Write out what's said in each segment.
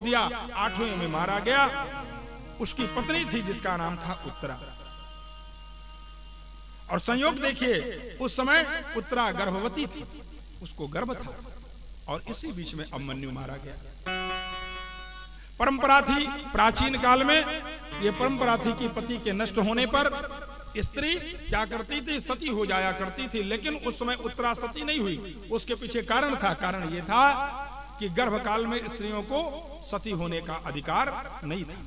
दिया, 8वें में मारा गया। उसकी पत्नी थी जिसका नाम था उत्तरा। और संयोग देखिए, उस समय उत्तरा गर्भवती थी, उसको गर्भ था, और इसी बीच में अभिमन्यु मारा गया। परंपरा थी प्राचीन काल में, ये परंपरा थी कि पति के नष्ट होने पर स्त्री क्या करती थी, सती हो जाया करती थी। लेकिन उस समय उत्तरा सती नहीं हुई। उसके पीछे कारण था। कारण ये था कि गर्भकाल में स्त्रियों को सती होने का अधिकार नहीं था,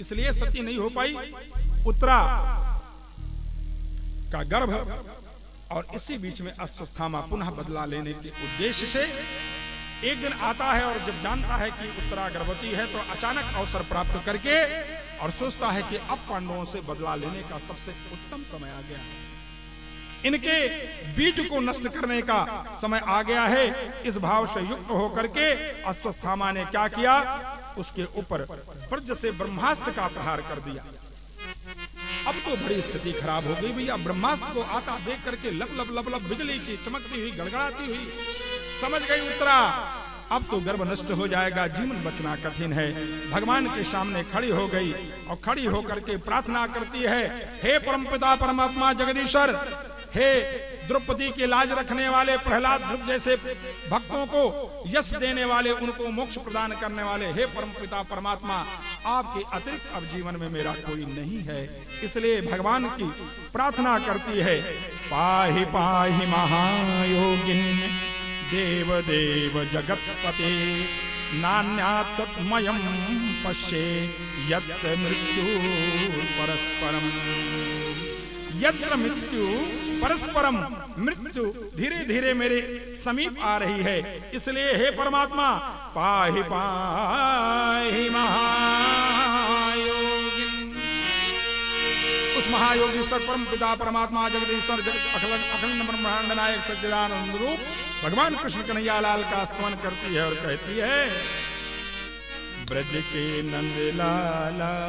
इसलिए सती नहीं हो पाई उत्तरा का गर्भ। और इसी बीच में अश्वत्थामा पुनः बदला लेने के उद्देश्य से एक दिन आता है, और जब जानता है कि उत्तरा गर्भवती है, तो अचानक अवसर प्राप्त करके और सोचता है कि अब पांडवों से बदला लेने का सबसे उत्तम समय आ गया है, इनके बीज को नष्ट करने का समय आ गया है। इस भाव से युक्त होकर के अश्वत्थामा ने क्या किया, उसके ऊपर वज्र से ब्रह्मास्त्र का प्रहार कर दिया। अब तो बड़ी स्थिति खराब हो गई भैया। ब्रह्मास्त्र को आता देख करके लब लब लब लब बिजली की चमकती हुई, गड़गड़ाती हुई, समझ गई उत्तरा अब तो गर्भ नष्ट हो जाएगा, जीवन बचना कठिन है। भगवान के सामने खड़ी हो गई और खड़ी होकर के प्रार्थना करती है, हे परमपिता परमात्मा जगदीश्वर, हे द्रौपदी के लाज रखने वाले प्रहलाद ध्रुव जैसे भक्तों को यश देने वाले, उनको मोक्ष प्रदान करने वाले, हे परमपिता परमात्मा, आपके अतिरिक्त अब जीवन में मेरा कोई नहीं है। इसलिए भगवान की प्रार्थना करती है, पाहि पाहि महायोगिन देव देव जगतपते, नान्यात्मयं पश्ये यत्र मृत्यु परस्परम। यत्र मृत्यु परस्परम, मृत्यु धीरे धीरे मेरे समीप आ रही है, इसलिए हे परमात्मा पाहि पाहि महायोगिन। उस महायोगीश्वर परम पिता परमात्मा जगदीश्वर अखंड ब्रह्मांड नायक सच्चिदानंद रूप भगवान कृष्ण कन्हैया लाल का स्तवन करती है और कहती है, ब्रज के नंद लाला